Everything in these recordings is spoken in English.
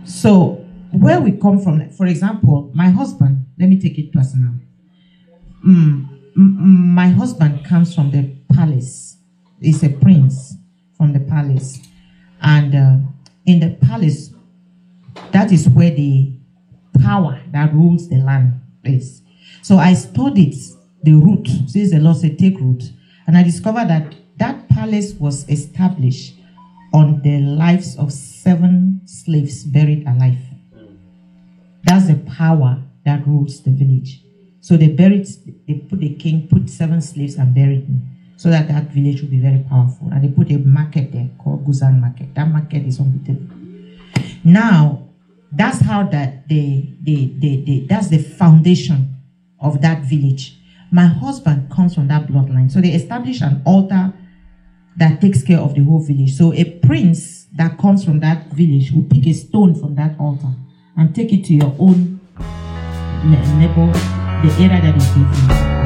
So where we come from, like, for example, my husband, let me take it personal. My husband comes from the palace. He's a prince from the palace. And in the palace, that is where the power that rules the land is. So I studied the root, since the Lord said take root. And I discovered that that palace was established on the lives of 7 slaves buried alive. That's the power that rules the village. So they put the king, put 7 slaves and buried him, so that that village will be very powerful. And they put a market there called Guzan Market. That market is unbeatable. Now, that's how that's the foundation of that village. My husband comes from that bloodline. So they established an altar that takes care of the whole village. So a prince that comes from that village will pick a stone from that altar and take it to your own neighbor, the area that is given.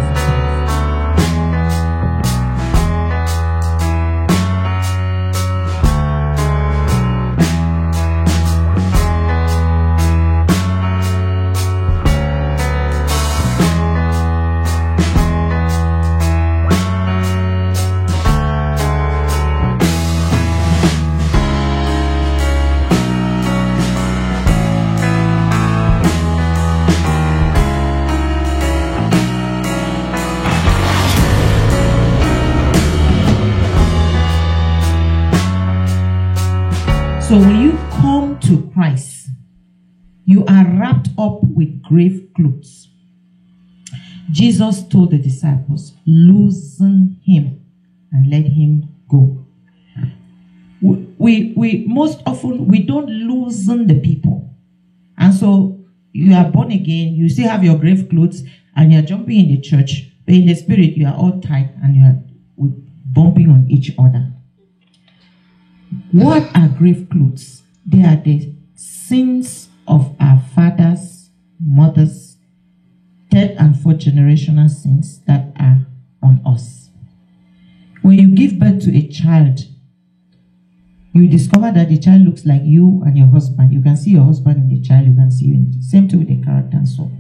So when you come to Christ, you are wrapped up with grave clothes. Jesus told the disciples, loosen him and let him go. We most often, we don't loosen the people. And so you are born again, you still have your grave clothes, and you're jumping in the church, but in the spirit, you are all tight and you are bumping on each other. What are grave clothes? They are the sins of our fathers, mothers, 3rd and 4th generational sins that are on us. When you give birth to a child, you discover that the child looks like you and your husband. You can see your husband in the child, you can see you in the same thing with the character and so.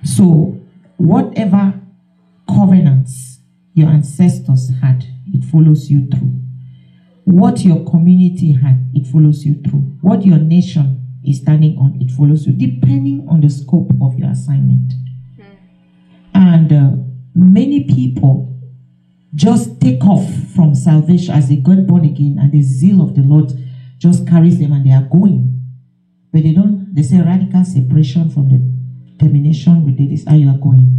So whatever covenants your ancestors had, it follows you through. What your community had, it follows you through. What your nation is standing on, it follows you, depending on the scope of your assignment. And many people just take off from salvation as they got born again, and the zeal of the Lord just carries them and they are going. But they say radical separation from the termination with this, how you are going.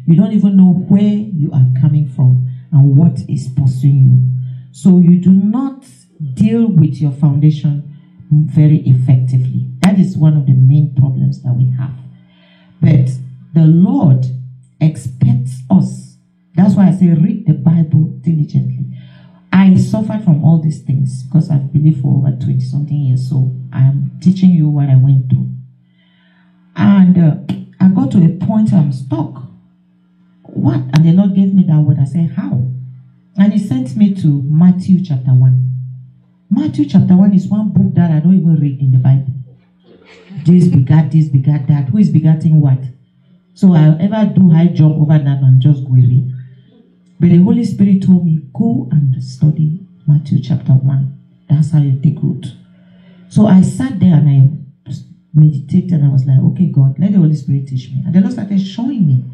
You don't even know where you are coming from and what is pursuing you. So you do not deal with your foundation very effectively. That is one of the main problems that we have. But the Lord expects us. That's why I say read the Bible diligently. I suffered from all these things because I've believed for over 20-something years. So I am teaching you what I went through. And I got to a point I'm stuck. What? And the Lord gave me that word. I said, how? And he sent me to Matthew chapter 1. Matthew chapter 1 is one book that I don't even read in the Bible. This begat that. Who is begatting what? So I'll ever do high jump over that and just go away. But the Holy Spirit told me, go and study Matthew chapter 1. That's how you take root. So I sat there and I meditated and I was like, okay, God, let the Holy Spirit teach me. And the Lord started showing me.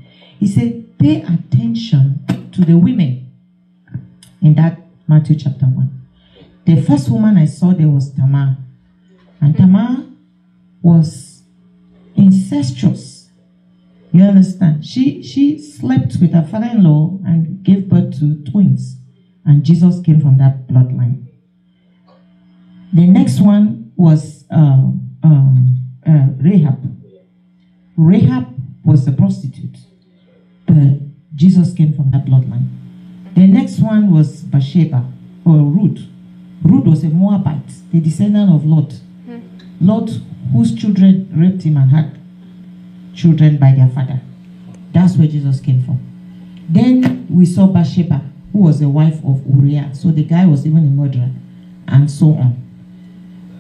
He said, pay attention to the women in that Matthew chapter 1. The first woman I saw there was Tamar. And Tamar was incestuous. You understand? She slept with her father-in-law and gave birth to twins. And Jesus came from that bloodline. The next one was Rahab. Rahab was a prostitute. But Jesus came from that bloodline. The next one was Bathsheba, or Ruth. Ruth was a Moabite, the descendant of Lot. Lot, whose children raped him and had children by their father. That's where Jesus came from. Then we saw Bathsheba, who was the wife of Uriah. So the guy was even a murderer, and so on.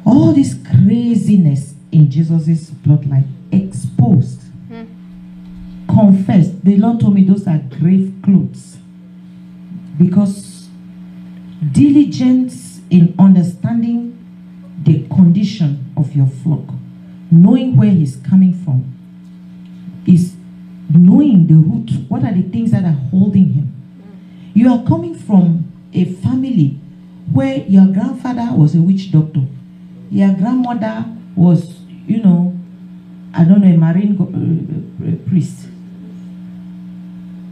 All this craziness in Jesus' bloodline exposed, confessed. The Lord told me those are grave clothes, because diligence in understanding the condition of your flock, knowing where he's coming from, is knowing the root. What are the things that are holding him? You are coming from a family where your grandfather was a witch doctor, your grandmother was, I don't know, a marine priest.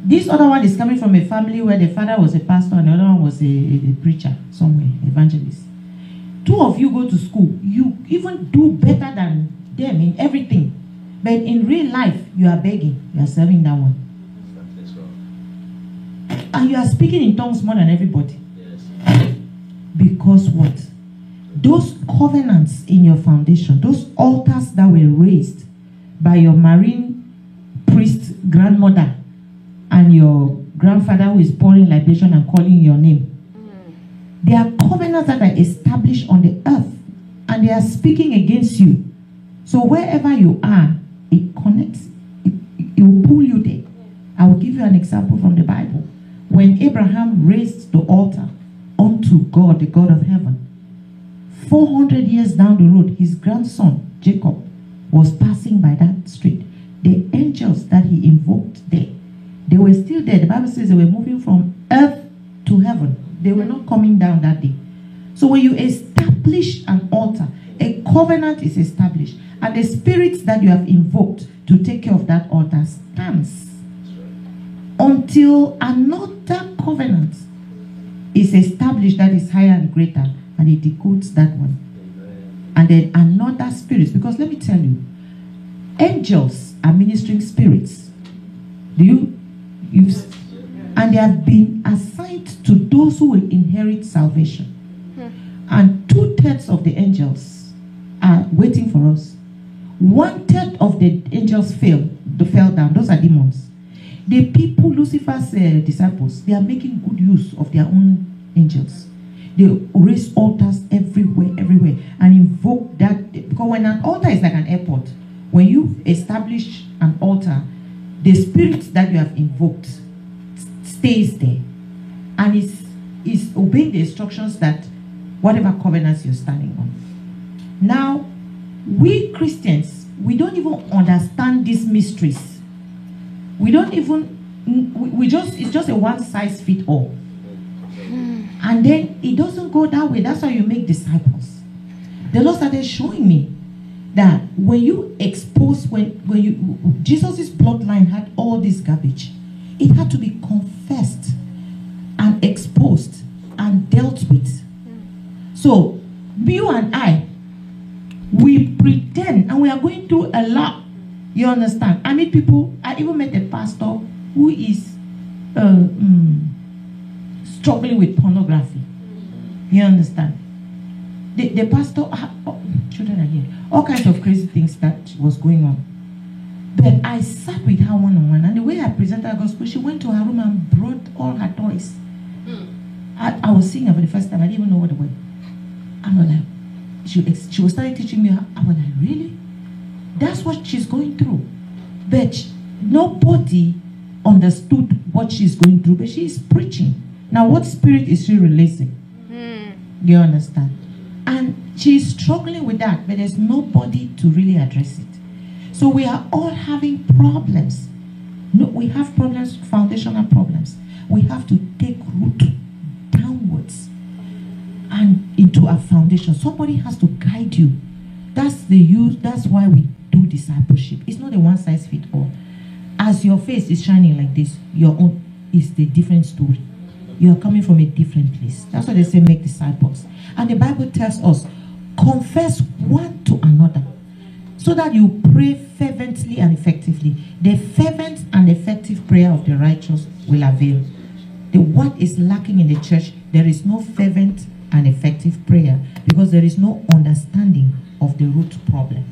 This other one is coming from a family where the father was a pastor and the other one was a preacher somewhere, evangelist. Two of you go to school, you even do better than them in everything. But in real life, you are begging, you are serving that one. And you are speaking in tongues more than everybody. Yes. Because what? Those covenants in your foundation, those altars that were raised by your marine priest grandmother and your grandfather who is pouring libation and calling your name. They are covenants that are established on the earth, and they are speaking against you. So wherever you are, it connects. It will pull you there. I will give you an example from the Bible. When Abraham raised the altar unto God, the God of heaven, 400 years down the road, his grandson, Jacob, was passing by that street. The angels that he invoked there, they were still there. The Bible says they were moving from earth to heaven. They were not coming down that day. So when you establish an altar, a covenant is established, and the spirits that you have invoked to take care of that altar stands until another covenant is established that is higher and greater, and it decodes that one. And then another spirit, because let me tell you, angels are ministering spirits. And they have been assigned to those who will inherit salvation. And 2/3 of the angels are waiting for us. 1/3 of the angels fell down. Those are demons. The people, Lucifer's disciples, they are making good use of their own angels. They raise altars everywhere, and invoke that. Because when an altar is like an airport, when you establish an altar, the spirit that you have invoked stays there, and is obeying the instructions that whatever covenants you're standing on. Now, we Christians, we don't even understand these mysteries. It's just a one-size-fits-all. And then it doesn't go that way. That's how you make disciples. The Lord started showing me that when you expose, Jesus' bloodline had all this garbage. It had to be confessed and exposed and dealt with. So, you and I, we pretend, and we are going through a lot. You understand? I meet people. I even met a pastor who is struggling with pornography. You understand? The pastor, children are here, all kinds of crazy things that was going on. But I sat with her one-on-one, and the way I presented her gospel, she went to her room and brought all her toys. I was seeing her for the first time. I didn't even know what they were. I was like, she was starting teaching me. I was like, really? That's what she's going through. But nobody understood what she's going through, but she's preaching. Now, what spirit is she releasing? Do you understand? And she's struggling with that, but there's nobody to really address it. So we are all having problems. No, we have problems, foundational problems. We have to take root downwards and into our foundation. Somebody has to guide you. That's why we do discipleship. It's not a one-size-fits-all. As your face is shining like this, your own is the different story. You are coming from a different place. That's why they say make disciples. And the Bible tells us, confess one to another, so that you pray fervently and effectively. The fervent and effective prayer of the righteous will avail. What is lacking in the church, there is no fervent and effective prayer, because there is no understanding of the root problem.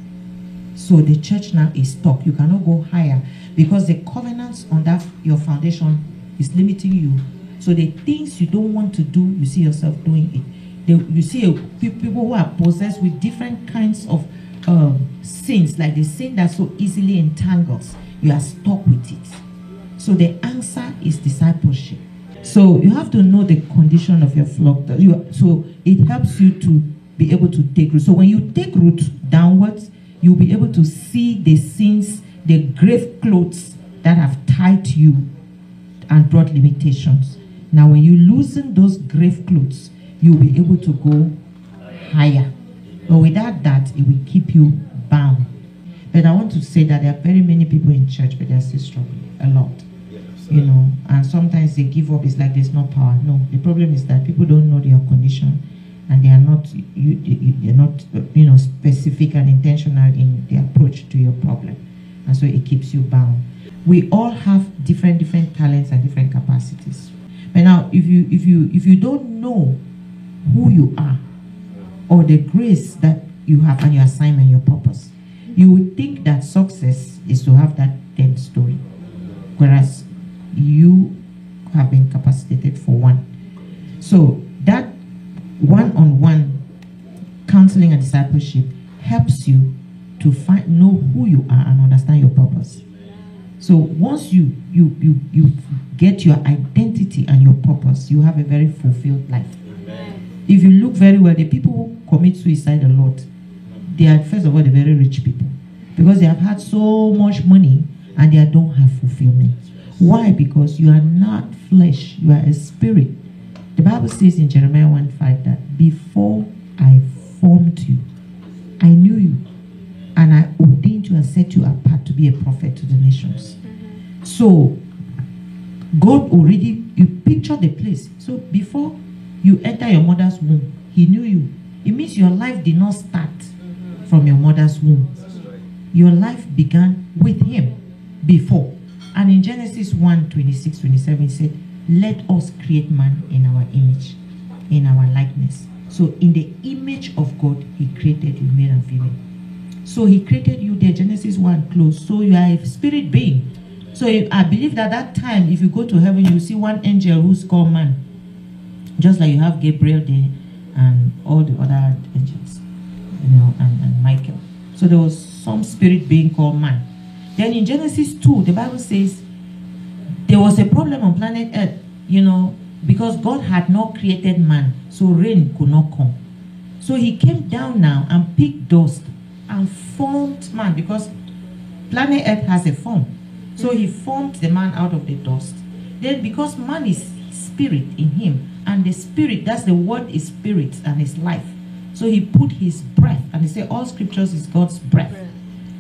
So the church now is stuck. You cannot go higher, because the covenants on that your foundation is limiting you. So the things you don't want to do, you see yourself doing it. you see people who are possessed with different kinds of sins, like the sin that so easily entangles. You are stuck with it. So the answer is discipleship. So you have to know the condition of your flock. So it helps you to be able to take root. So when you take root downwards, you'll be able to see the sins, the grave clothes that have tied you and brought limitations. Now when you loosen those grave clothes, you'll be able to go higher. But without that, it will keep you bound. But I want to say that there are very many people in church, but they're still struggling a lot. You know, and sometimes they give up. It's like there's no power. No, the problem is that people don't know their condition, and they are not they're not specific and intentional in the approach to your problem, and so it keeps you bound. We all have different talents and different capacities. But now, if you don't know who you are or the grace that you have and your assignment, your purpose, you would think that success is to have that 10th story, whereas you have been capacitated for one. So that one-on-one counseling and discipleship helps you to know who you are and understand your purpose. So once you get your identity and your purpose, you have a very fulfilled life. Amen. If you look very well, the people who commit suicide a lot, they are, first of all, the very rich people, because they have had so much money and they don't have fulfillment. Why? Because you are not flesh, you are a spirit. The Bible says in Jeremiah 1:5 that before I formed you, I knew you, and I ordained you and set you apart to be a prophet to the nations. So God already, you picture the place. So before you enter your mother's womb, he knew you. It means your life did not start from your mother's womb. Your life began with him before. And in Genesis 1:26-27, it said, let us create man in our image, in our likeness. So in the image of God, he created you, male and female. So he created you there, Genesis 1 close. So you are a spirit being. So I believe that time, if you go to heaven, you see one angel who's called man. Just like you have Gabriel there and all the other angels, and Michael. So there was some spirit being called man. Then in Genesis 2, the Bible says there was a problem on planet Earth, because God had not created man, so rain could not come. So he came down now and picked dust and formed man, because planet Earth has a form. So he formed the man out of the dust. Then because man is spirit in him, and the spirit, that's the word, is spirit and is life. So he put his breath, and he said all scriptures is God's breath.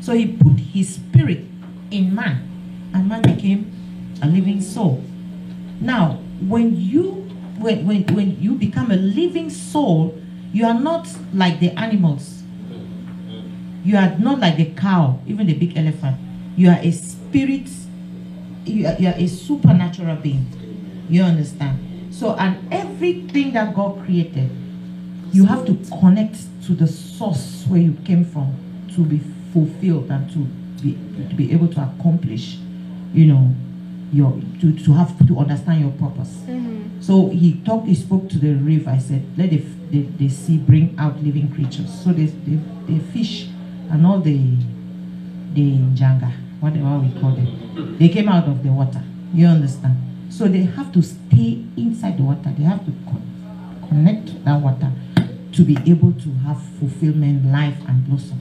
So he put his spirit in man, and man became a living soul. Now, when you become a living soul, you are not like the animals. You are not like the cow, even the big elephant. You are a spirit. You are a supernatural being. You understand? So, and everything that God created, you have to connect to the source where you came from to be fulfilled and to be able to accomplish, to understand your purpose. So he spoke to the river. I said, let the sea bring out living creatures. So the fish and all the janga, whatever we call them, they came out of the water. You understand? So they have to stay inside the water. They have to connect that water to be able to have fulfillment, life, and blossom.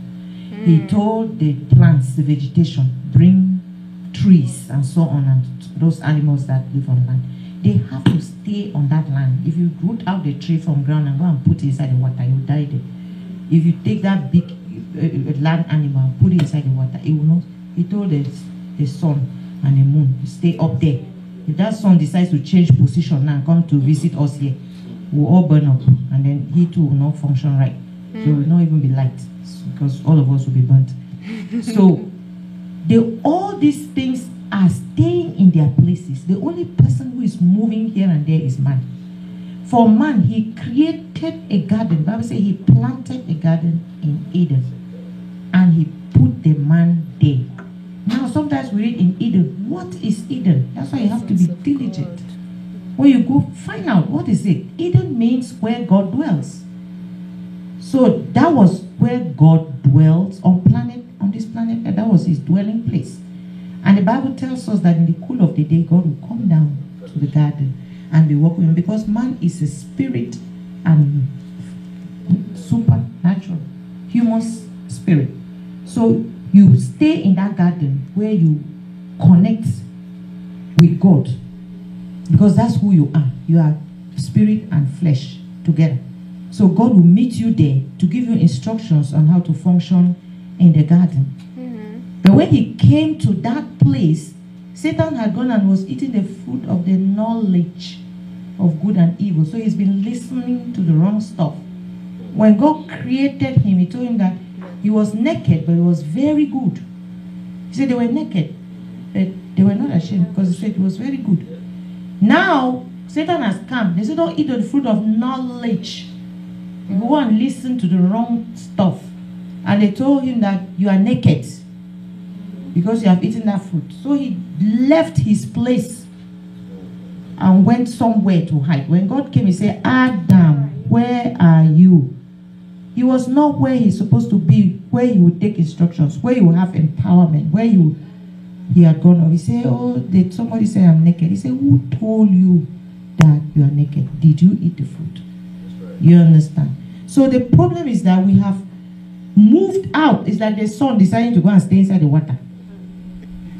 He told the plants, the vegetation, bring trees and so on, and those animals that live on land. They have to stay on that land. If you root out the tree from ground and go and put it inside the water, you will die there. If you take that big land animal and put it inside the water, it will not. He told the sun and the moon to stay up there. If that sun decides to change position now and come to visit us here, we'll all burn up, and then he too will not function right. So it will not even be light, because all of us will be burnt. So all these things are staying in their places. The only person who is moving here and there is man. For man, he created a garden. The Bible says he planted a garden in Eden, and he put the man there. Now, sometimes we read in Eden. What is Eden? That's why you have to be diligent. When you go, find out what is it. Eden means where God dwells. So that was where God dwells on this planet, and that was his dwelling place. And the Bible tells us that in the cool of the day, God will come down to the garden and be walking with him, because man is a spirit and supernatural, human spirit. So you stay in that garden where you connect with God, because that's who you are. You are spirit and flesh together. So God will meet you there to give you instructions on how to function in the garden. But when he came to that place, Satan had gone and was eating the fruit of the knowledge of good and evil. So he's been listening to the wrong stuff. When God created him, he told him that he was naked, but he was very good. He said they were naked, but they were not ashamed, because he said it was very good. Now, Satan has come. They said, don't eat of the fruit of knowledge. You go and listen to the wrong stuff. And they told him that you are naked because you have eaten that fruit. So he left his place and went somewhere to hide. When God came, he said, Adam, where are you? He was not where he's supposed to be, where he would take instructions, where he would have empowerment, where he had gone off. He said, oh, did somebody say I'm naked? He said, who told you that you are naked? Did you eat the fruit? You understand? So the problem is that we have moved out. It's like the sun deciding to go and stay inside the water.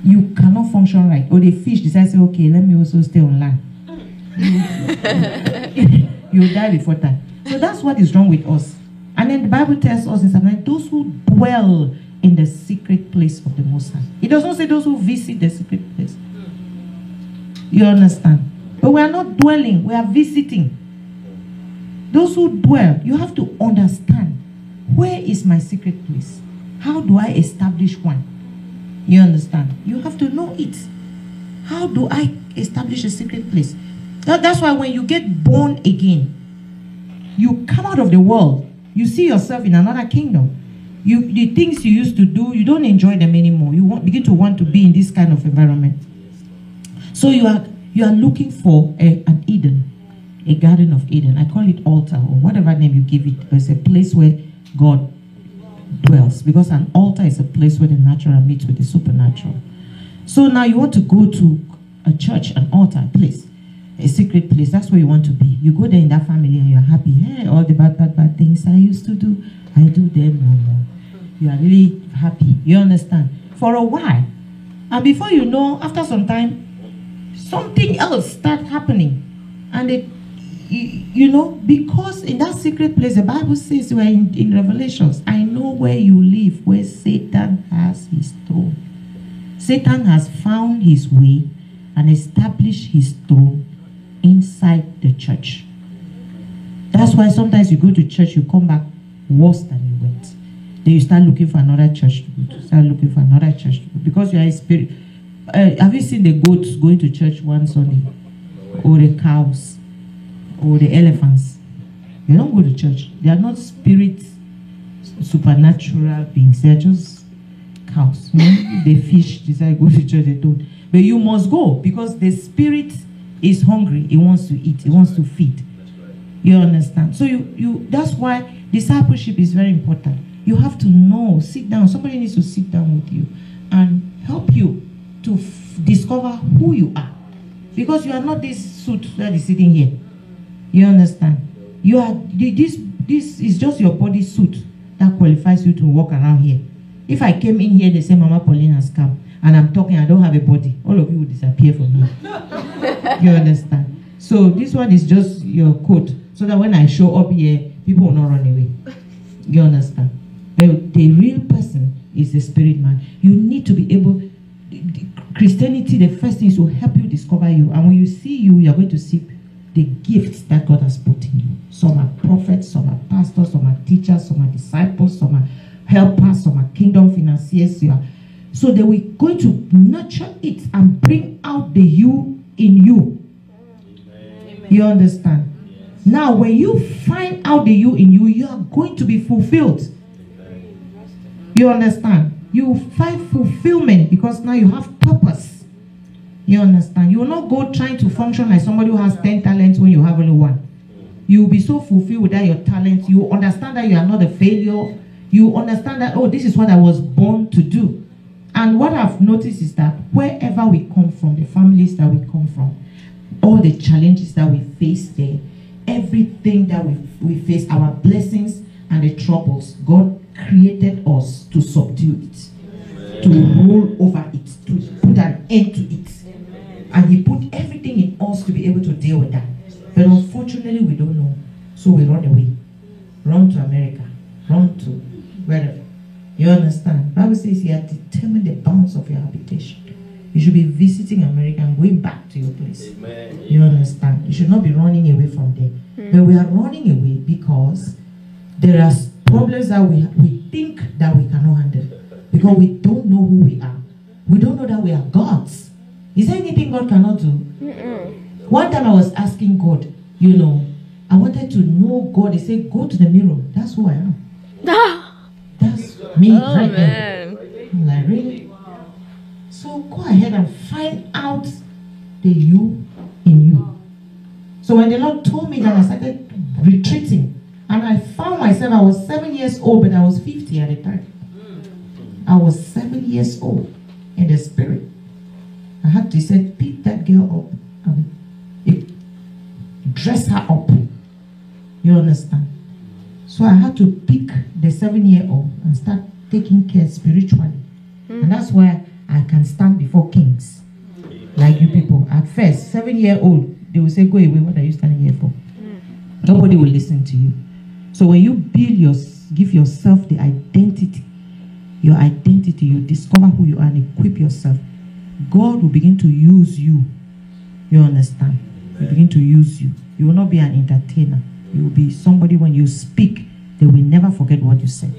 You cannot function right. Or the fish decides, okay, let me also stay on land. You die before time. So that's what is wrong with us. And then the Bible tells us in Psalm 9, those who dwell in the secret place of the Most High. It does not say those who visit the secret place. You understand? But we are not dwelling, we are visiting. Those who dwell, you have to understand, where is my secret place? How do I establish one? You understand? You have to know it. How do I establish a secret place? That's why when you get born again, you come out of the world, you see yourself in another kingdom. The things you used to do, you don't enjoy them anymore. You begin to want to be in this kind of environment. So you are looking for an Eden, a Garden of Eden. I call it altar, or whatever name you give it. But it's a place where God dwells, because an altar is a place where the natural meets with the supernatural. So now you want to go to a church, an altar, a place, a secret place. That's where you want to be. You go there in that family and you're happy. Hey, all the bad things I used to do, I do them no more. You are really happy. You understand? For a while. And before you know, after some time, something else starts happening. And you know, because in that secret place, the Bible says, we're in Revelations, I know where you live, where Satan has his throne. Satan has found his way and established his throne inside the church. That's why sometimes you go to church, you come back worse than you went. Then you start looking for another church to go to. Start looking for another church to go, because you are a spirit. Have you seen the goats going to church one Sunday? Or the cows? Or the elephants? They don't go to church. They are not spirit, supernatural beings. They are just cows. You know? The fish decide to go to church, they don't. But you must go, because the spirit is hungry. It wants to eat. It wants to feed. You understand? So that's why discipleship is very important. You have to know, sit down. Somebody needs to sit down with you and help you to discover who you are. Because you are not this suit that is sitting here. You understand? You are this is just your body suit that qualifies you to walk around here. If I came in here, they say Mama Pauline has come, and I'm talking, I don't have a body, all of you will disappear from me. You understand? So this one is just your coat, so that when I show up here, people will not run away. You understand? But the real person is the spirit man. You need to be able. Christianity, the first thing is to help you discover you, and when you see you, you are going to see the gifts that God has put in you. Some are prophets, some are pastors, some are teachers, some are disciples, some are helpers, some are kingdom financiers. So they were going to nurture it and bring out the you in you. Amen. You understand? Yes. Now, when you find out the you in you, you are going to be fulfilled. Amen. You understand? You find fulfillment because now you have purpose. You understand? You will not go trying to function like somebody who has 10 talents when you have only one. You will be so fulfilled with that your talent. You understand that you are not a failure. You understand that, oh, this is what I was born to do. And what I've noticed is that wherever we come from, the families that we come from, all the challenges that we face there, everything that we face, our blessings and the troubles, God created us to subdue it, to rule over it, to put an end to it. And He put everything in us to be able to deal with that. But unfortunately, we don't know. So we run away. Run to America. Run to wherever. You understand? The Bible says you have determined the bounds of your habitation. You should be visiting America and going back to your place. Amen. You understand? You should not be running away from there. But we are running away because there are problems that we think that we cannot handle. Because we don't know who we are. We don't know that we are gods. Is there anything God cannot do? One time I was asking God, I wanted to know God. He said, go to the mirror. That's who I am. That's me right there. I'm like, really? So go ahead and find out the you in you. So when the Lord told me that, I started retreating. And I found myself, I was 7 years old, but I was 50 at the time. I was 7 years old in the spirit. I had to say, pick that girl up and dress her up. You understand? So I had to pick the 7-year-old and start taking care spiritually. And that's why I can stand before kings like you people. At first, 7-year-old, they will say, go away, what are you standing here for? Nobody will listen to you. So when you give yourself the identity, your identity, you discover who you are and equip yourself, God will begin to use you. You understand? He will begin to use you. You will not be an entertainer. You will be somebody, when you speak, they will never forget what you said.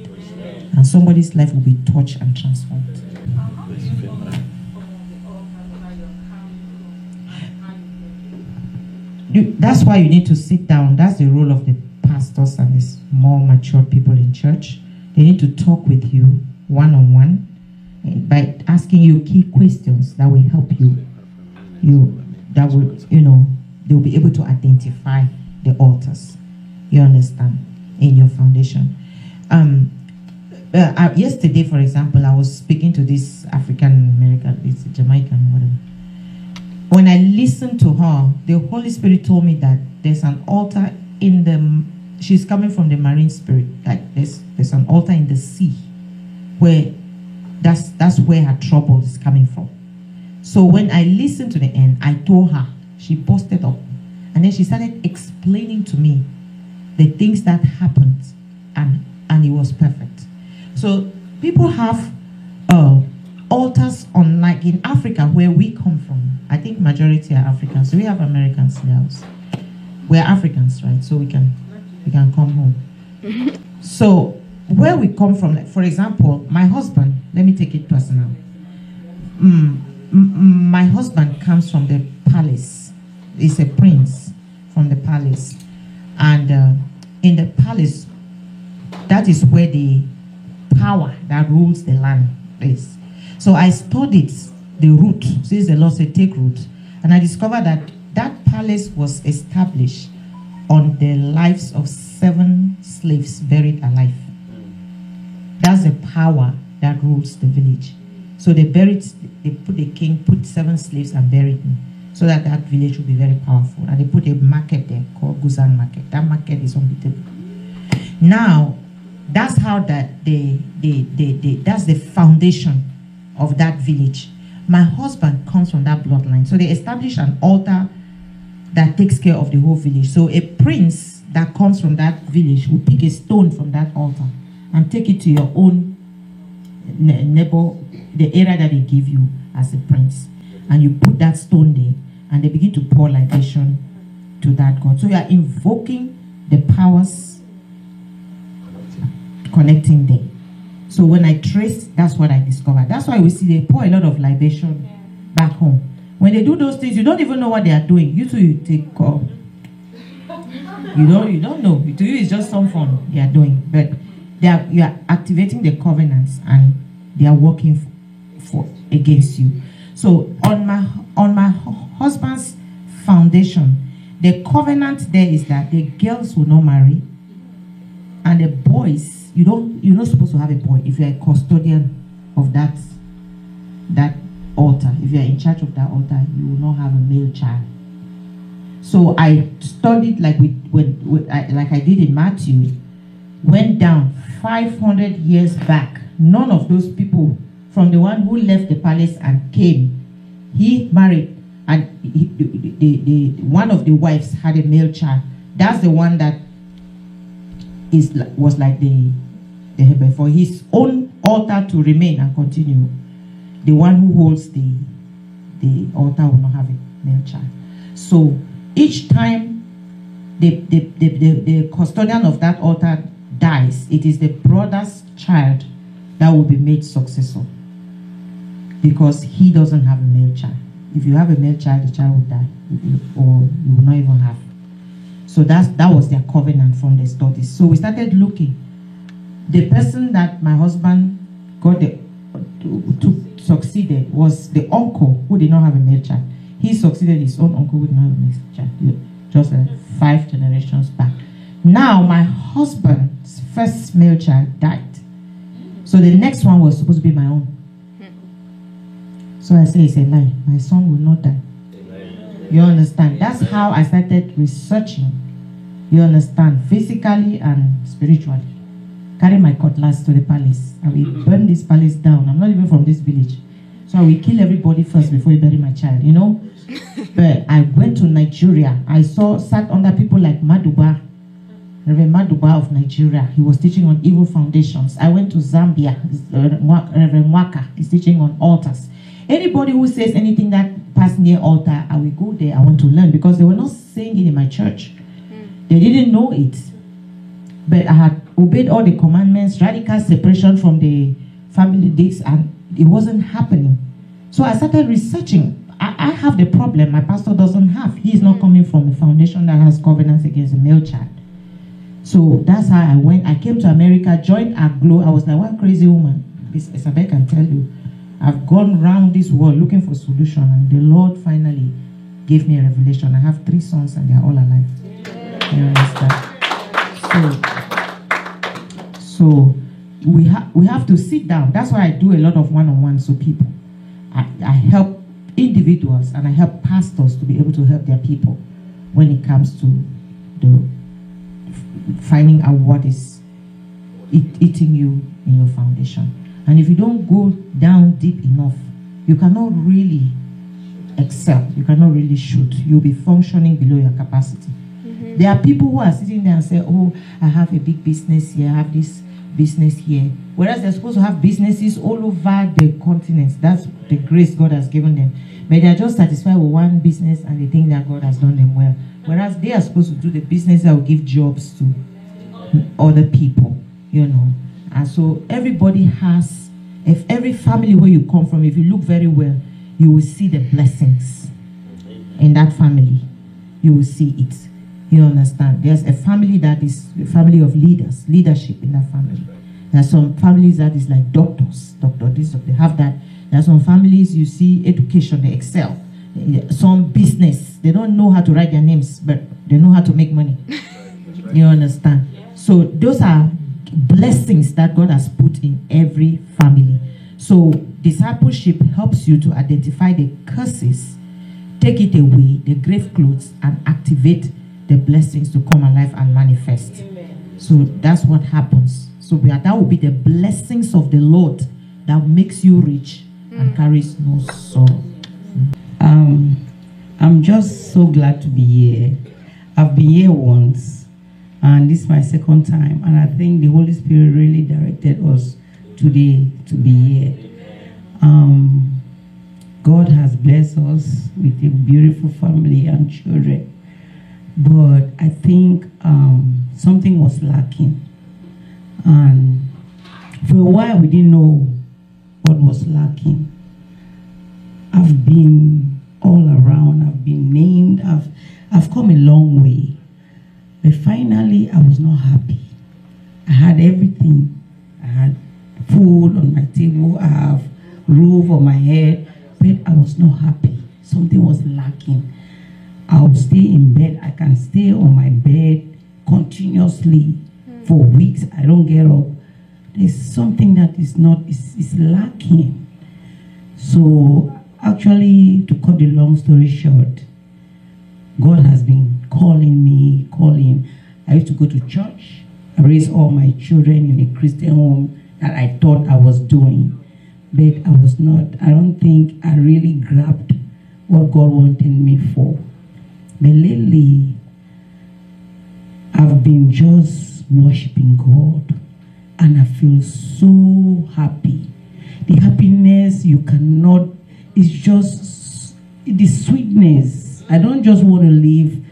And somebody's life will be touched and transformed. That's why you need to sit down. That's the role of the pastors and the more mature people in church. They need to talk with you one-on-one by asking you key questions that will help you. They'll be able to identify the altars. You understand? In your foundation. Yesterday, for example, I was speaking to this African American, it's Jamaican, whatever. When I listened to her, the Holy Spirit told me that there's an altar she's coming from the marine spirit. Like there's an altar in the sea where that's where her trouble is coming from. So when I listened to the end, I told her, she busted up. And then she started explaining to me the things that happened, and it was perfect. So people have altars on, like in Africa where we come from. I think majority are Africans. We have Americans in the house. We're Africans, right? So we can come home. So where we come from, like for example, my husband, let me take it personal. My husband comes from the palace. He's a prince from the palace. And in the palace, that is where the power that rules the land is. So I studied the root, since the Lord said take root. And I discovered that that palace was established on the lives of 7 slaves buried alive. That's the power that rules the village. So the king put 7 slaves and buried them, so that village will be very powerful. And they put a market there called Guzan Market. That market is unbeatable. Now, that's how that's the foundation of that village. My husband comes from that bloodline. So they established an altar that takes care of the whole village. So a prince that comes from that village will pick a stone from that altar and take it to your own neighbor, the area that they give you as a prince. And you put that stone there, and they begin to pour libation to that God. So you are invoking the powers connecting there. So when I traced, that's what I discovered. That's why we see they pour a lot of libation back home. When they do those things, you don't even know what they are doing. You too, you take call. You don't know. To you, it's just some fun they are doing. But you are activating the covenants, and they are working for against you. So on my husband's foundation, The covenant there is that the girls will not marry, and the boys, you're not supposed to have a boy if you're a custodian of that altar. If you're in charge of that altar, you will not have a male child. So I studied like I did in Matthew, went down 500 years back. None of those people, from the one who left the palace and came, he married, and one of the wives had a male child. That's the one that was like the Hebrew, for his own altar to remain and continue. The one who holds the altar will not have a male child. So each time the custodian of that altar dies, it is the brother's child that will be made successor, because he doesn't have a male child. If you have a male child, the child will die, or you will not even have. So that was their covenant from the studies. So we started looking. The person that my husband got succeeded was the uncle who did not have a male child. He succeeded his own uncle who did not have a male child, just 5 generations back. Now my husband's first male child died. So the next one was supposed to be my own. So I say it's a lie. My son will not die. You understand? That's how I started researching. You understand? Physically and spiritually. Carry my cutlass to the palace. I will burn this palace down. I'm not even from this village. So I will kill everybody first before you bury my child, you know? But I went to Nigeria. I sat under people like Maduba, Reverend Maduba of Nigeria. He was teaching on evil foundations. I went to Zambia. Reverend Waka is teaching on altars. Anybody who says anything that passed near altar, I will go there. I want to learn, because they were not saying it in my church. They didn't know it. But I had obeyed all the commandments, radical separation from the family days, and it wasn't happening. So I started researching. I have the problem my pastor doesn't have. He is not coming from a foundation that has covenants against a male child. So that's how I went. I came to America, joined Aglo. I was like one crazy woman. Isabel can tell you. I've gone around this world looking for solution, and the Lord finally gave me a revelation. I have 3 sons and they're all alive. You understand? So we have to sit down. That's why I do a lot of one-on-ones with people. I help individuals and I help pastors to be able to help their people when it comes to the finding out what is eating you in your foundation. And if you don't go down deep enough, you cannot really excel. You cannot really shoot. You'll be functioning below your capacity. There are people who are sitting there and say, oh, I have a big business here, I have this business here. Whereas they're supposed to have businesses all over the continent. That's the grace God has given them. But they're just satisfied with one business and they think that God has done them well. Whereas they are supposed to do the business that will give jobs to other people, you know. And so everybody has, if every family where you come from, if you look very well, you will see the blessings in that family. You will see it. You understand? There's a family that is a family of leadership in that family. There are some families that is like doctors, they have that. There are some families you see education, they excel. Some business, they don't know how to write their names, but they know how to make money. You understand? So those are blessings that God has put in every family. So discipleship helps you to identify the curses, take it away, the grave clothes, and activate the blessings to come alive and manifest. Amen. So that's what happens. So that will be the blessings of the Lord that makes you rich and carries no sorrow. I'm just so glad to be here. I've been here once, and this is my second time, and I think the Holy Spirit really directed us today to be here. God has blessed us with a beautiful family and children, but I think something was lacking, and for a while we didn't know what was lacking. I've been all around, I've been named, I've come a long way, but finally I was not happy. I had everything. I had food on my table, I have roof on my head, but I was not happy. Something was lacking. I'll stay in bed. I can stay on my bed continuously for weeks. I don't get up. There's something that is lacking. So actually, to cut the long story short, God has been calling. I used to go to church. I raised all my children in a Christian home that I thought I was doing. But I was not. I don't think I really grabbed what God wanted me for. But lately, I've been just worshiping God. And I feel so happy. The happiness you cannot, it's just the sweetness. I don't just want to live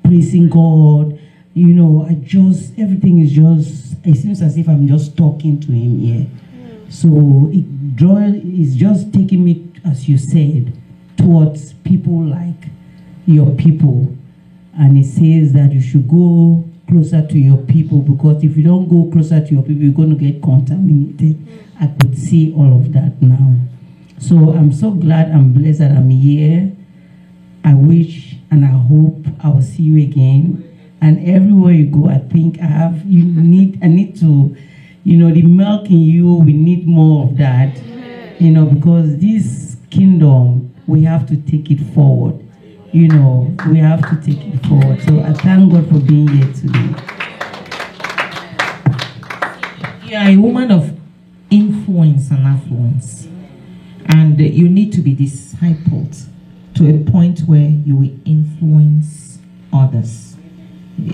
praising God. You know, everything is just, it seems as if I'm just talking to him here. So it's just taking me, as you said, towards people like your people. And it says that you should go closer to your people, because if you don't go closer to your people, you're going to get contaminated. I could see all of that now. So I'm so glad and blessed that I'm here. I wish and I hope I will see you again. And everywhere you go, I think I need to, the milk in you, we need more of that, because this kingdom, we have to take it forward. We have to take it forward. So I thank God for being here today. You are a woman of influence and affluence. And you need to be discipled to a point where you will influence others.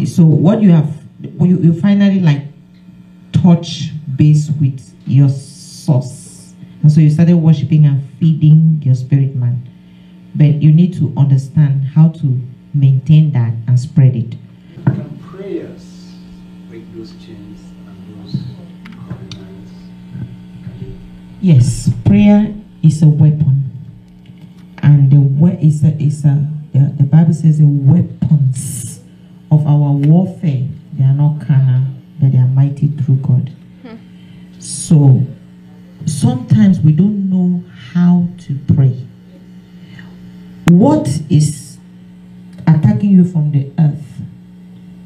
So what you have, you finally touch base with your source. And so you started worshiping and feeding your spirit man. But you need to understand how to maintain that and spread it. Can prayers break those chains and those covenants? Yes, prayer is a weapon. And the Bible says the weapons of our warfare, they are not carnal, but they are mighty through God. So sometimes we don't know how to pray. What is attacking you from the earth,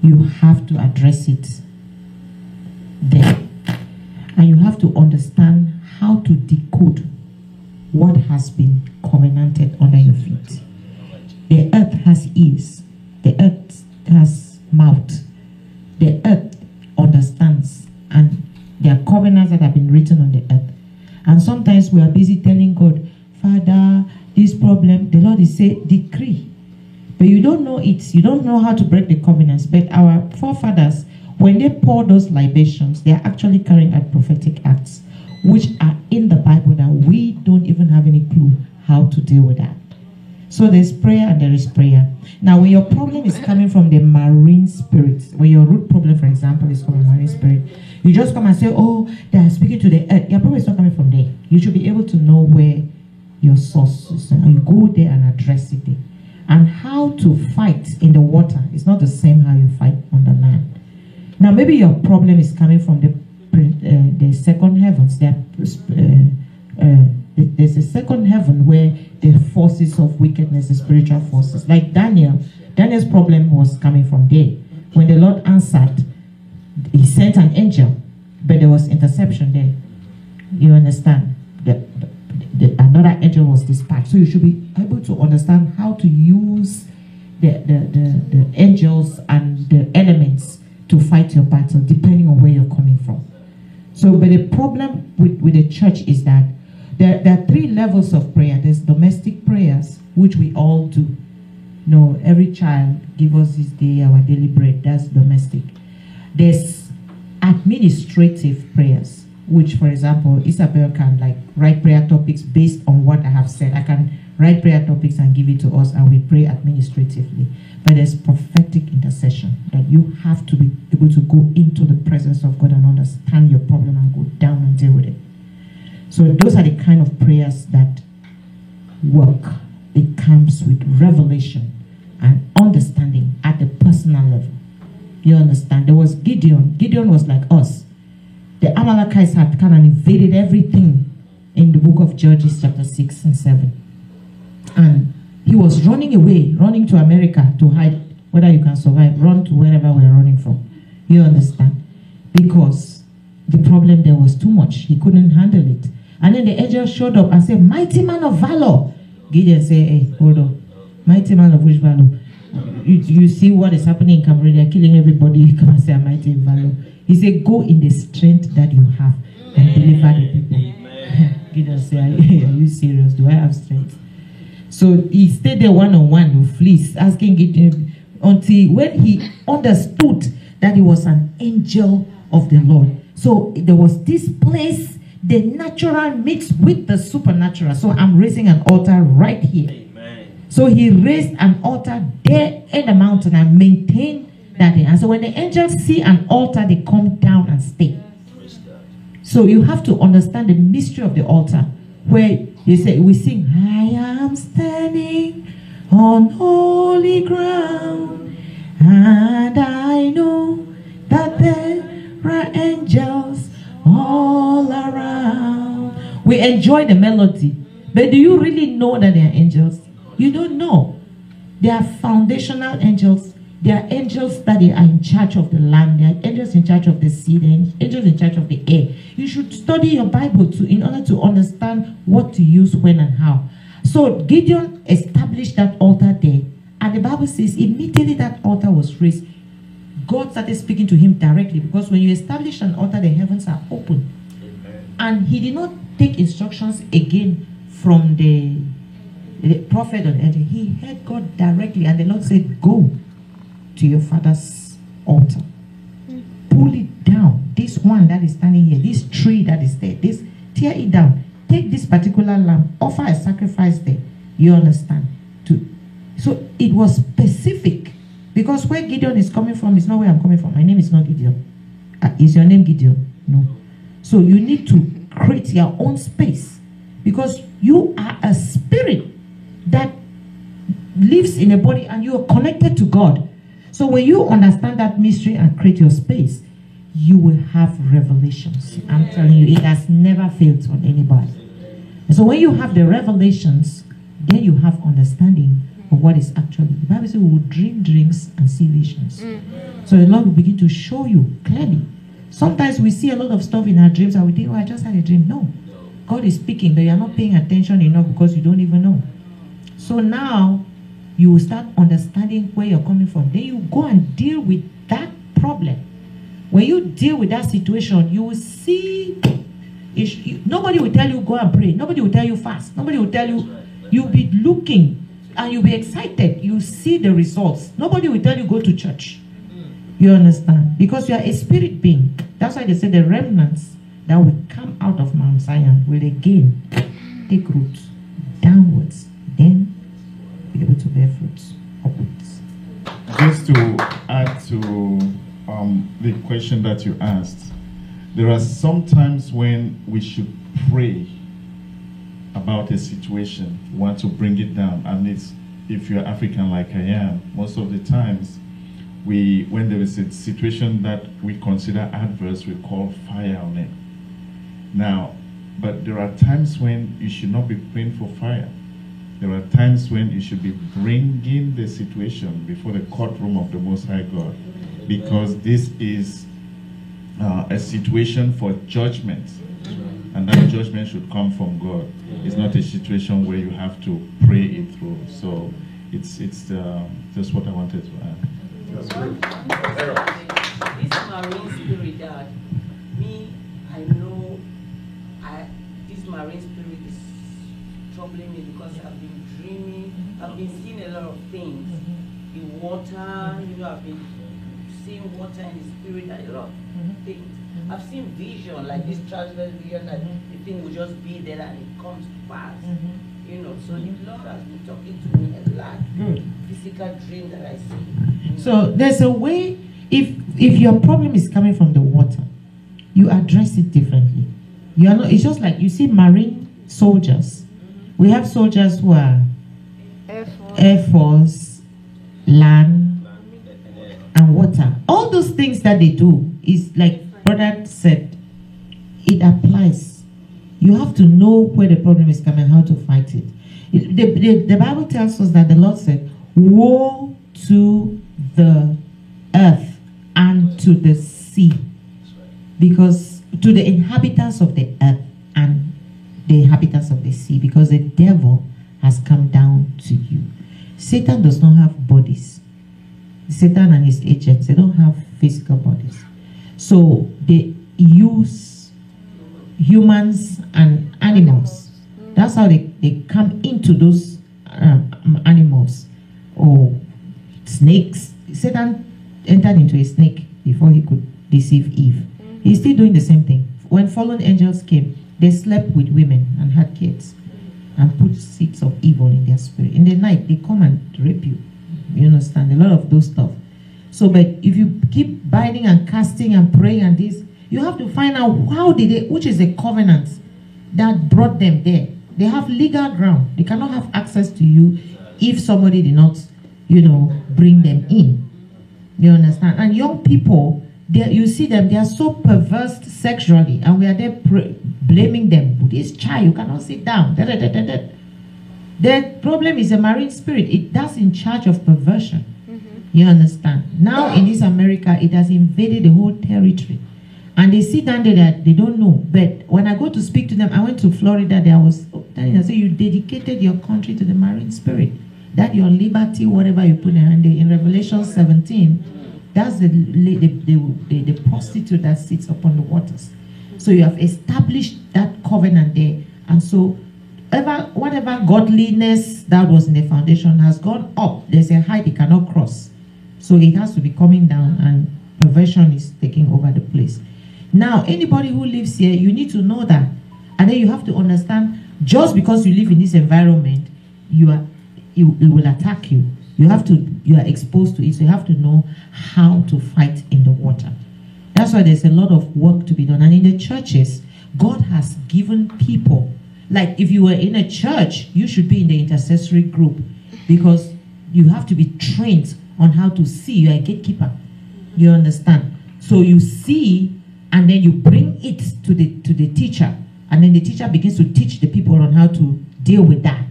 you have to address it there. And you have to understand how to decode what has been covenanted under your feet. The earth has ears. The earth has mouth. The earth understands. And there are covenants that have been written on the earth. And sometimes we are busy telling God, Father, this problem, the Lord is saying, decree. But you don't know it. You don't know how to break the covenants. But our forefathers, when they pour those libations, they are actually carrying out prophetic acts, which are in the Bible that we don't even have any clue how to deal with that. So there's prayer and there is prayer. Now, when your problem is coming from the marine spirit, when your root problem, for example, is from a marine spirit, you just come and say, oh, they are speaking to the earth. Your problem is not coming from there. You should be able to know where your source is. And you go there and address it there. And how to fight in the water is not the same how you fight on the land. Now, maybe your problem is coming from the second heavens. There's a second heaven where the forces of wickedness, the spiritual forces. Like Daniel's problem was coming from there. When the Lord answered, he sent an angel, but there was interception there. You understand? Another angel was dispatched. So you should be able to understand how to use the angels and the elements to fight your battle, depending on where you're coming from. So, but the problem with the church is that there are three levels of prayer. There's domestic prayers, which we all do. No, every child, give us this day our daily bread. That's domestic. There's administrative prayers, which, for example, Isabel can write prayer topics based on what I have said. I can write prayer topics and give it to us, and we pray administratively. But there's prophetic intercession, that you have to be able to go into the presence of God and understand your problem and go down and deal with it. So those are the kind of prayers that work. It comes with revelation and understanding at the personal level. You understand? There was Gideon. Gideon was like us. The Amalekites had kind of invaded everything in the book of Judges chapter 6 and 7. And He was running away, running to America to hide, whether you can survive, run to wherever we're running from. You understand? Because the problem there was too much. He couldn't handle it. And then the angel showed up and said, mighty man of valor. Gideon said, hey, hold on. Mighty man of which valor? You see what is happening in Cameroon? They're killing everybody. You come and say, mighty in valor. He said, go in the strength that you have and deliver the people. Gideon said, are you serious? Do I have strength? So he stayed there one-on-one with fleece, asking Gideon, until when he understood that he was an angel of the Lord. So there was this place, the natural mixed with the supernatural. So I'm raising an altar right here. Amen. So he raised an altar there in the mountain and maintained that thing. And so when the angels see an altar, they come down and stay. So you have to understand the mystery of the altar, where you say, we sing, I am standing on holy ground, and I know that there are angels all around. We enjoy the melody, but do you really know that they are angels? You don't know. They are foundational angels. They are angels that they are in charge of the land. They are angels in charge of the sea. They are angels in charge of the air. You should study your Bible in order to understand what to use, when, and how. So Gideon established that altar there. And the Bible says immediately that altar was raised, God started speaking to him directly. Because when you establish an altar, the heavens are open. Amen. And he did not take instructions again from the prophet or the angel. He heard God directly. And the Lord said, go to your father's altar. Pull it down. This one that is standing here, this tree that is there, this, tear it down. Take this particular lamb, offer a sacrifice there. You understand? So it was specific. Because where Gideon is coming from is not where I'm coming from. My name is not Gideon. Is your name Gideon? No. So you need to create your own space. Because you are a spirit that lives in a body and you are connected to God. So when you understand that mystery and create your space, you will have revelations. I'm telling you, it has never failed on anybody. And so when you have the revelations, then you have understanding of what is actually. The Bible says we will dream dreams and see visions. So the Lord will begin to show you clearly. Sometimes we see a lot of stuff in our dreams and we think, oh, I just had a dream. No. God is speaking, but you're not paying attention enough because you don't even know. So now, you will start understanding where you're coming from. Then you go and deal with that problem. When you deal with that situation, you will see. Nobody will tell you go and pray. Nobody will tell you fast. Nobody will tell you. You'll be looking and you'll be excited. You see the results. Nobody will tell you go to church. You understand? Because you are a spirit being. That's why they say the remnants that will come out of Mount Zion will again take root downwards. Then be able to bear fruits upwards. Just to add to the question that you asked, there are some times when we should pray about a situation, we want to bring it down. And it's, if you're African like I am, most of the times, when there is a situation that we consider adverse, we call fire on it. Now, but there are times when you should not be praying for fire. There are times when you should be bringing the situation before the courtroom of the Most High God, because this is a situation for judgment, and that judgment should come from God. It's not a situation where you have to pray it through. So it's just what I wanted to add. This marine spirit that I know this marine spirit is troubling me because I've been dreaming, I've been seeing a lot of things in water, I've been seeing water in the spirit and a lot of things. I've seen vision, like this transverse vision that the thing will just be there and it comes fast. So the Lord has been talking to me a lot. Physical dream that I see. So there's a way, if your problem is coming from the water, you address it differently. You are not. It's just like you see marine soldiers. We have soldiers who are Air Force, land, and water. All those things that they do is like Brother said. It applies. You have to know where the problem is coming, how to fight it. The Bible tells us that the Lord said, woe to the earth and to the sea, because to the inhabitants of the earth and the inhabitants of the sea, because the devil has come down to you. Satan does not have bodies. Satan and his agents, they don't have physical bodies. So they use humans and animals. That's how they come into those animals. Or snakes. Satan entered into a snake before he could deceive Eve. He's still doing the same thing. When fallen angels came, they slept with women and had kids and put seeds of evil in their spirit. In the night, they come and rape you. You understand? A lot of those stuff. So, but if you keep binding and casting and praying and this, you have to find out how did they, which is the covenant that brought them there. They have legal ground. They cannot have access to you if somebody did not, bring them in. You understand? And young people, you see them, they are so perverse sexually, and we are there blaming them. With this child, you cannot sit down. The problem is a marine spirit. That's in charge of perversion. You understand? Now in this America, it has invaded the whole territory. And they sit down there that they don't know. But when I go to speak to them, I went to Florida, there I was telling them, I said, you dedicated your country to the marine spirit. That your liberty, whatever you put in Revelation 17, that's the prostitute that sits upon the waters. So you have established that covenant there. And so whatever godliness that was in the foundation has gone up. There's a height it cannot cross. So it has to be coming down, and perversion is taking over the place. Now, anybody who lives here, you need to know that. And then you have to understand, just because you live in this environment, it will attack you. You are exposed to it, so you have to know how to fight in the water. That's why there's a lot of work to be done. And in the churches, God has given people, like if you were in a church, you should be in the intercessory group, because you have to be trained on how to see. You're a gatekeeper. You understand? So you see, and then you bring it to the teacher, and then the teacher begins to teach the people on how to deal with that.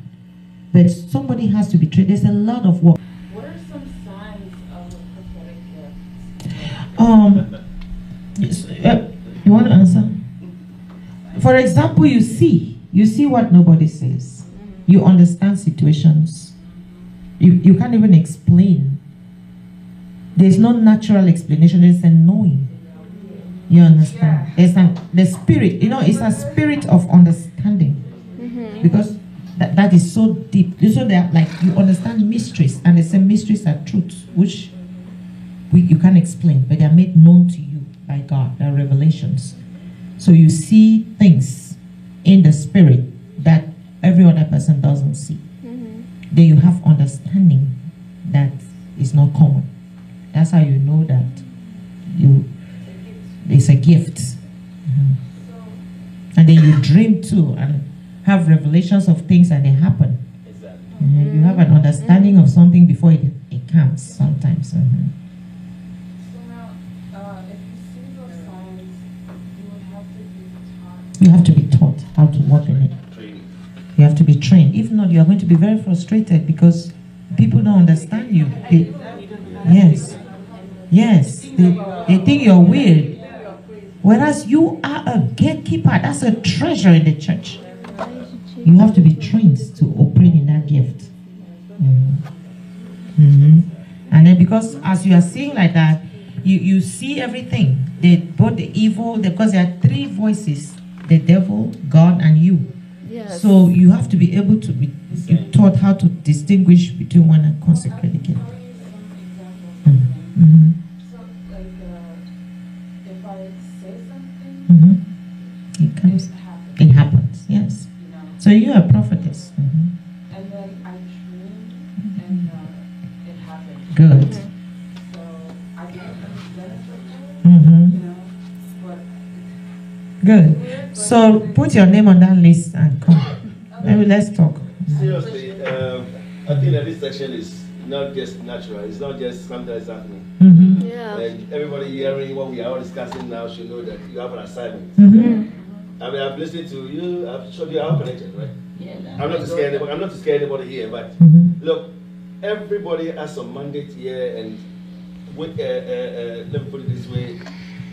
But somebody has to be trained. There's a lot of work. What are some signs of a prophetic gift? You want to answer? For example, you see what nobody says. You understand situations. You can't even explain. There's no natural explanation. There's a knowing. You understand? The spirit. It's a spirit of understanding. Because that is so deep. So that you understand mysteries, and they say mysteries are truths, which you can't explain, but they are made known to you by God. They are revelations. So you see things in the spirit that every other person doesn't see. Then you have understanding that is not common. That's how you know that it's a gift. And then you dream too, and have revelations of things, and they happen. You have an understanding of something before it comes sometimes. So now, if you see those signs, you have to be taught how to walk in it. You have to be trained. If not, you are going to be very frustrated, because people don't understand you. Yes. They think you're weird. Whereas you are a gatekeeper. That's a treasure in the church. You have to be trained to operate in that gift. And then, because as you are seeing like that, you see everything. Both the evil, because there are three voices: the devil, God, and you. Yes. So you have to be able to be taught how to distinguish between one and consecrate the gift. So, if I say something, It comes. it happens. It happens. Yes. So you're a prophetess. And then I dream, and it happens. Good. So I get benefit, but Good. So put your name on that list and come. Maybe let's talk. Seriously, I think that this section is not just natural. It's not just something that's happening. yeah. Everybody hearing what we are all discussing now should know that you have an assignment. I mean, I've listened to you. I've showed you how connected, right? Yeah, I'm not to scare anybody. I'm not to scare anybody here, but look, everybody has some mandate here, and let me put it this way: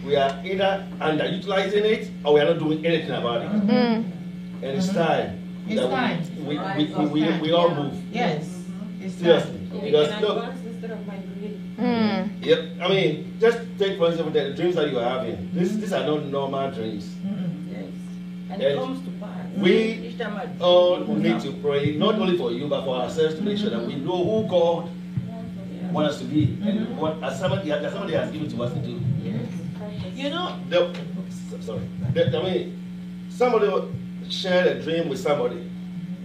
we are either underutilizing it or we are not doing anything about it. And it's time. It's time. We all move. Yes. It's Seriously, because look. Instead of migrating. Yep. I mean, just take for example the dreams that you are having. These are not normal dreams. Yes. And it And comes to pass. we Each time I all need to pray, not only for you, but for ourselves to make sure that we know who God wants us to be and what somebody has given to us to do. You know, Sorry. I mean, somebody shared a dream with somebody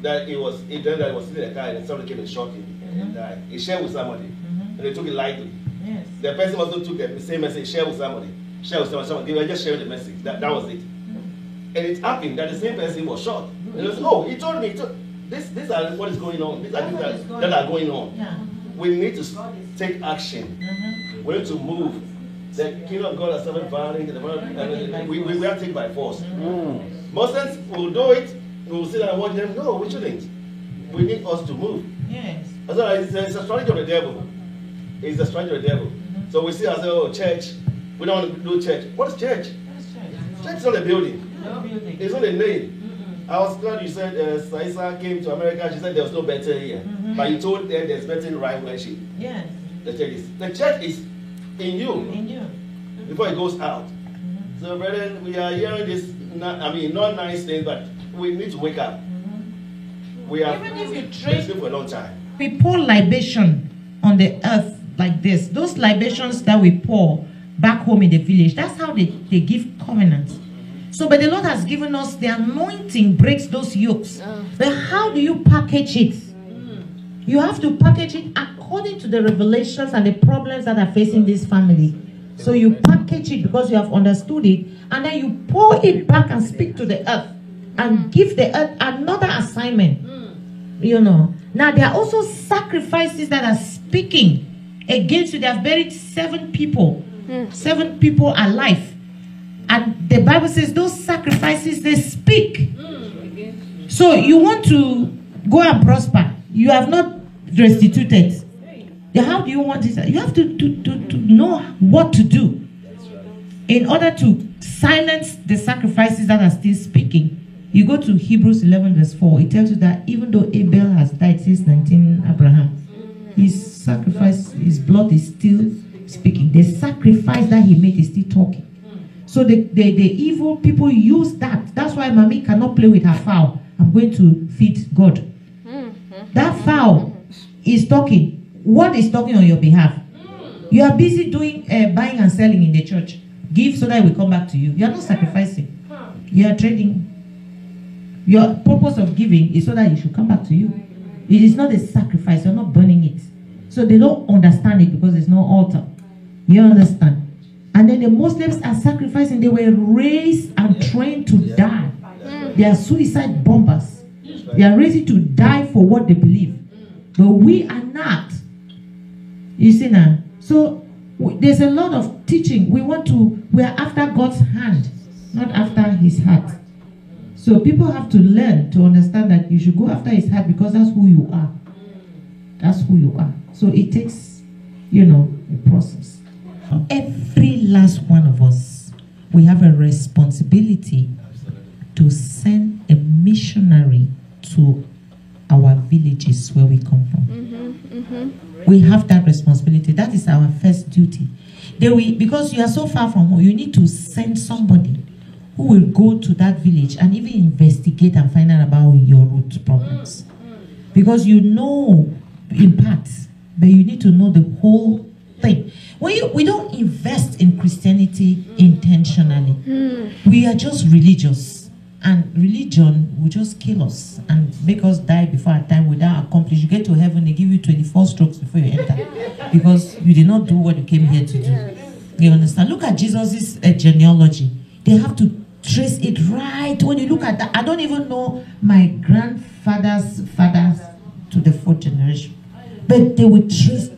that it was a dream that was sitting in a car and somebody came and shot him and died. He shared with somebody and they took it lightly. yes. The person also took the same message, share with somebody. Share with someone. They were just sharing the message. That was it. And it happened that the same person was shot. And he was, oh, he told me, these are what is going on. These are things that are going on. Yeah. We need to take action. We need to move. The kingdom of God has suffered violence. We are taken by force. Muslims will do it. We will sit and watch them. No, we shouldn't. We need us to move. Yes. That's why it's a strategy of the devil. It's a strategy of the devil. So we see ourselves, oh, church. We don't want to do church. What is church? That's right. Church is not a building. No building. It's not a name. I was glad you said Saisa came to America. She said there was no better here. But you told them there's better right where she. Yes. The church is in you In you. before it goes out. So, brethren, we are hearing this. Not nice things, but we need to wake up. We have Even if you been train, sleeping for a long time. we pour libation on the earth like this. Those libations that we pour back home in the village, that's how they give covenant. So, but the Lord has given us the anointing breaks those yokes. But how do you package it? You have to package it according to the revelations and the problems that are facing this family. So you package it because you have understood it, and then you pour it back and speak to the earth and give the earth another assignment. You know. Now there are also sacrifices that are speaking against you. They have buried 7 people. 7 people alive. And the Bible says those sacrifices, they speak. So you want to go and prosper. You have not restituted. How do you want it? You have to know what to do in order to silence the sacrifices that are still speaking. You go to Hebrews 11 verse 4. It tells you that even though Abel has died since 19 Abraham, his sacrifice, his blood is still speaking. The sacrifice that he made is still talking. So the evil people use that. That's why Mommy cannot play with her fowl. I'm going to feed God. That fowl is talking. What is talking on your behalf? You are busy doing buying and selling in the church. Give so that it will come back to you. You are not sacrificing. You are trading. Your purpose of giving is so that it should come back to you. It is not a sacrifice. You are not burning it. So they don't understand it because there's no altar. You understand? And then the Muslims are sacrificing. They were raised and trained to die. They are suicide bombers. They are ready to die for what they believe. But we are not. You see now? So there's a lot of teaching. We are after God's hand, not after his heart. So people have to learn to understand that you should go after his heart because that's who you are. That's who you are. So it takes, a process. Every last one of us, we have a responsibility to send a missionary to our villages where we come from. We have that responsibility. That is our first duty. Because you are so far from home, you need to send somebody who will go to that village and even investigate and find out about your root problems. Because you know in parts, but you need to know the whole thing. We don't invest in Christianity intentionally. We are just religious. And religion will just kill us and make us die before our time without accomplishing. You get to heaven, they give you 24 strokes before you enter. Because you did not do what you came here to do. You understand? Look at Jesus' genealogy. They have to trace it right. When you look at that, I don't even know my grandfather's fathers to the 4th generation. But they will trace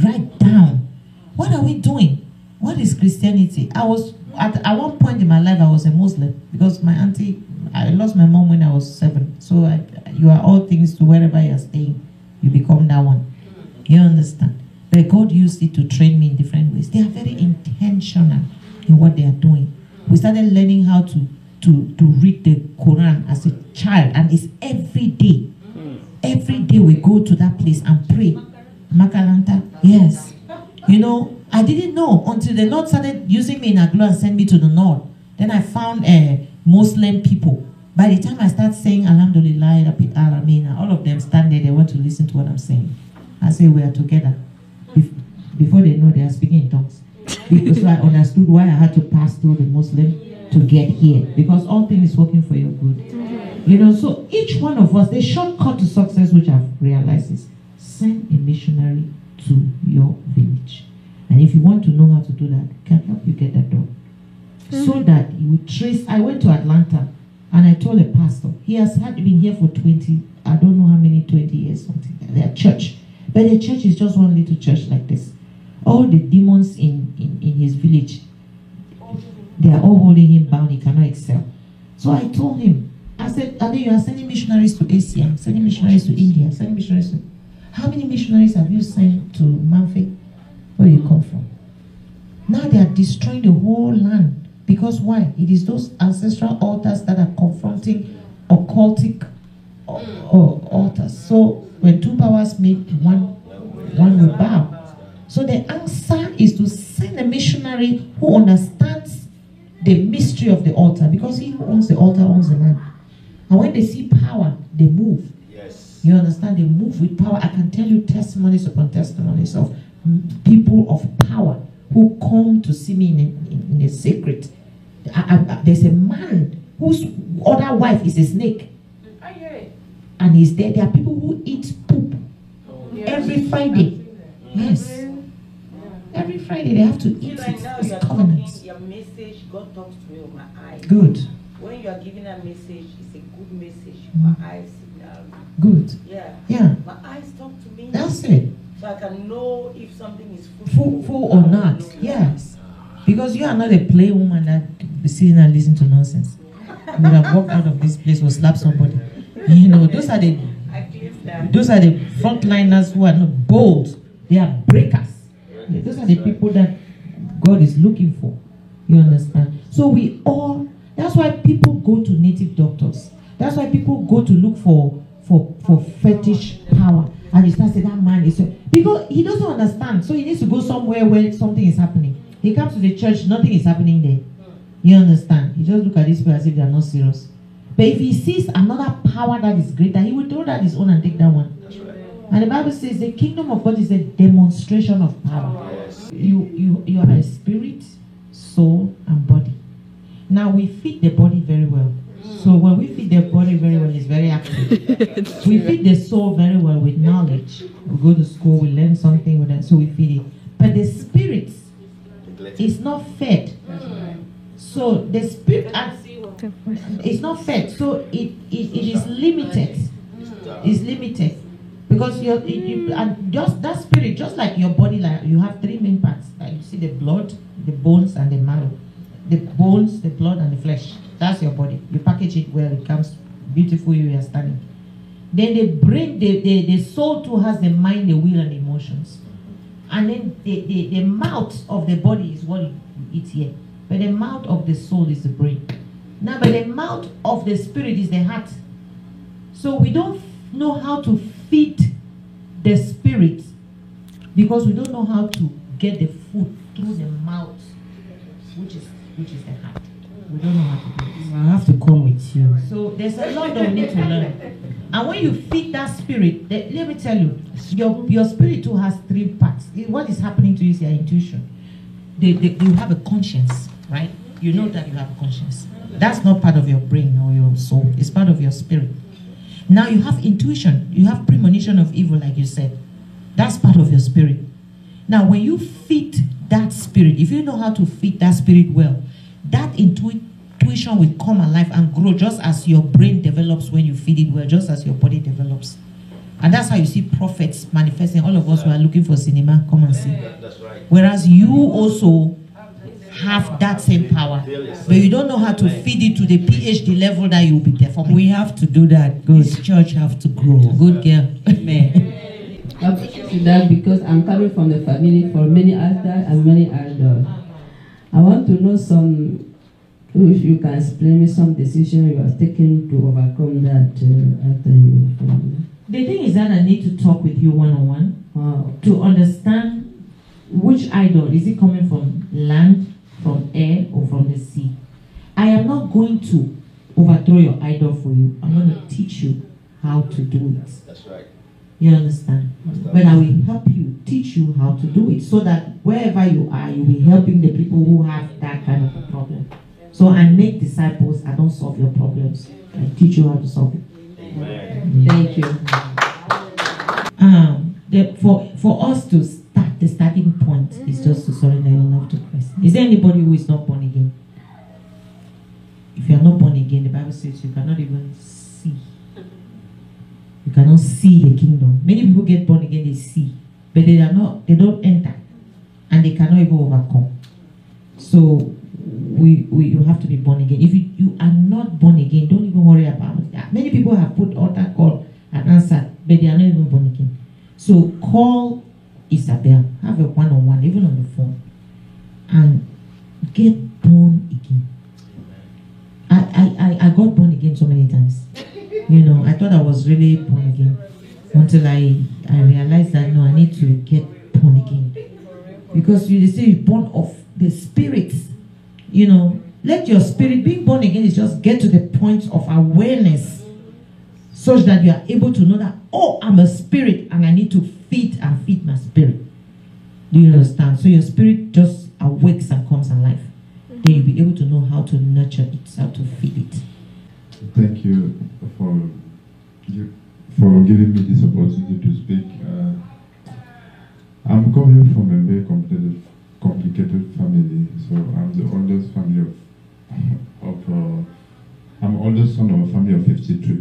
right down. What are we doing? What is Christianity? I was at one point in my life, I was a Muslim because my auntie, I lost my mom when I was 7. So you are all things to wherever you are staying, you become that one. You understand? But God used it to train me in different ways. They are very intentional in what they are doing. We started learning how to read the Quran as a child, and it's every day. Every day we go to that place and pray. Makalanta, yes. You know, I didn't know until the Lord started using me in Aglo and sent me to the north. Then I found Muslim people. By the time I start saying Alhamdulillah, Rabbil Alameen, all of them stand there, they want to listen to what I'm saying. I say we are together. Before they know, they are speaking in tongues. Because I understood why I had to pass through the Muslim to get here. Because all things is working for your good. You know, so each one of us, the shortcut to success, which I've realized is send a missionary to your village. And if you want to know how to do that, can help you get that done. So that you will trace. I went to Atlanta and I told a pastor, he has been here for 20, I don't know how many, 20 years, something like that, church. But the church is just one little church like this. All the demons in his village, they are all holding him bound, he cannot excel. So I told him, I said, Ade, you are sending missionaries to Asia, sending missionaries to India, sending missionaries to... How many missionaries have you sent to Manfe, where you come from? Now they are destroying the whole land. Because why? It is those ancestral altars that are confronting occultic altars. So when two powers meet, one will bow. So the answer is to send a missionary who understands the mystery of the altar, because he who owns the altar owns the land. And when they see power, they move. Yes. You understand? They move with power. I can tell you testimonies upon testimonies of people of power who come to see me in the secret. There's a man whose other wife is a snake. And he's there. There are people who eat poop every Friday. Yes. Every Friday they have to eat Right it. now It's you are covenant. talking your message, God talks to me with my eyes. Good. When you are giving a message, it's a good message. My eyes signal. Good. Yeah. Yeah. My eyes talk to me. That's it. So I can know if something is Full or not. Yes. Because you are not a play woman that be sitting and listen to nonsense. You would have walked out of this place or slapped somebody. You know, those are the frontliners who are not bold. They are breakers. Those are the people that God is looking for. You understand? So that's why people go to native doctors. That's why people go to look for fetish power. And you start saying that man is... Because he doesn't understand. So he needs to go somewhere where something is happening. He comes to the church, nothing is happening there. You understand? You just look at these people as if they are not serious. But if he sees another power that is greater, he will throw that his own and take that one. That's right. And the Bible says the kingdom of God is a demonstration of power. Yes. You are a spirit, soul, and body. Now we feed the body very well. So when we feed the body very well, it's very active. We feed the soul very well with knowledge. We go to school, we learn something with that, so we feed it. But the spirit is not fed. So the spirit it's not fed. So it is limited. It's limited. Because and just that spirit, just like your body, like you have 3 main parts. Like you see the blood, the bones, and the marrow. The bones, the blood, and the flesh. That's your body. You package it well, it comes beautiful, you are standing. Then the brain, the soul too has the mind, the will, and the emotions. And then the mouth of the body is what you eat here. But the mouth of the soul is the brain. Now, but the mouth of the spirit is the heart. So we don't know how to feed the spirit because we don't know how to get the food through the mouth, which is the heart. We don't know how to do it. I have to come with you. So there's a lot that we need to learn. And when you feed that spirit, let me tell you, your spirit too has 3 parts. What is happening to you is your intuition. You have a conscience, right? You know that you have a conscience. That's not part of your brain or your soul. It's part of your spirit. Now you have intuition. You have premonition of evil, like you said. That's part of your spirit. Now when you feed that spirit, if you know how to feed that spirit well, that intuition will come alive and grow just as your brain develops when you feed it well, just as your body develops. And that's how you see prophets manifesting. All of us who are looking for cinema, come and see. That's right. Whereas you also have that same power, but you don't know how to feed it to the PhD level that you'll be performing. We have to do that because church have to grow. Good girl. Amen. To that because I'm coming from the family for many altars and many idols. I want to know if you can explain me some decision you have taken to overcome that after you. The thing is that I need to talk with you one-on-one to understand which idol. Is it coming from land, from air, or from the sea? I am not going to overthrow your idol for you. I'm going to teach you how to do it. That's right. You understand? But I will help you, teach you how to do it, so that wherever you are, you'll be helping the people who have that kind of a problem. So I make disciples, I don't solve your problems. I teach you how to solve it. Amen. Thank you. For us to start, the starting point is just to surrender your life to Christ. Is there anybody who is not born again? If you are not born again, the Bible says you cannot even see. You cannot see the kingdom. Many people get born again, they see, but they don't enter, and they cannot even overcome. So you have to be born again. If you are not born again, don't even worry about that. Many people have put altar call and answered, but they are not even born again. So call Isabel, have a one-on-one, even on the phone, and get born again. I got born again so many times. You know, I thought I was really born again until I realized that no, I need to get born again. Because you say you're born of the spirit. You know, let your spirit, being born again is just get to the point of awareness such that you are able to know that, oh, I'm a spirit and I need to feed my spirit. Do you understand? So your spirit just awakes and comes alive. Then you'll be able to know how to nurture it, how to feed it. Thank you for giving me this opportunity to speak. I'm coming from a very complicated family. So I'm the oldest family I'm the oldest son of a family of 53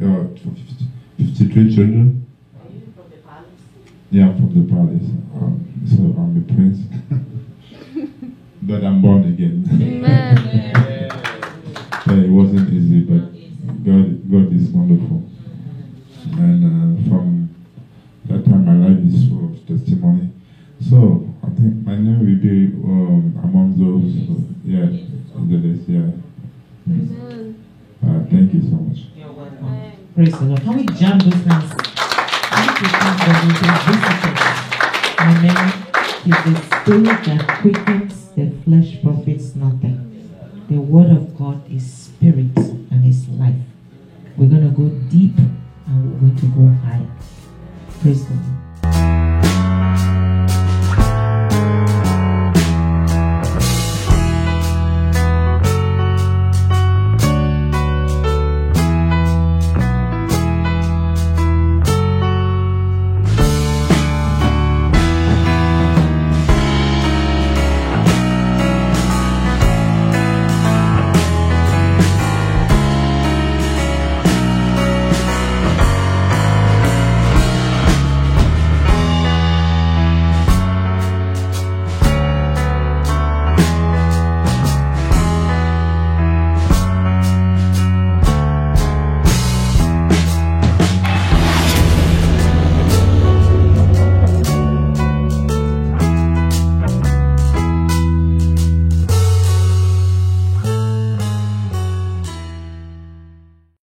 children. Are you from the palace? Yeah, I'm from the palace. So I'm a prince. But I'm born again. Amen. It wasn't easy, but God is wonderful. And from that time, my life is full of testimony. So I think my name will be among those. Yeah, the list. Yeah. Thank you so much. You're welcome. Praise the Lord. Can we jam those hands? Thank you for visiting. Amen. It's the spirit that quickens, the flesh profits nothing. The word of God is spirit and is life. We're going to go deep and we're going to go higher. Praise the Lord.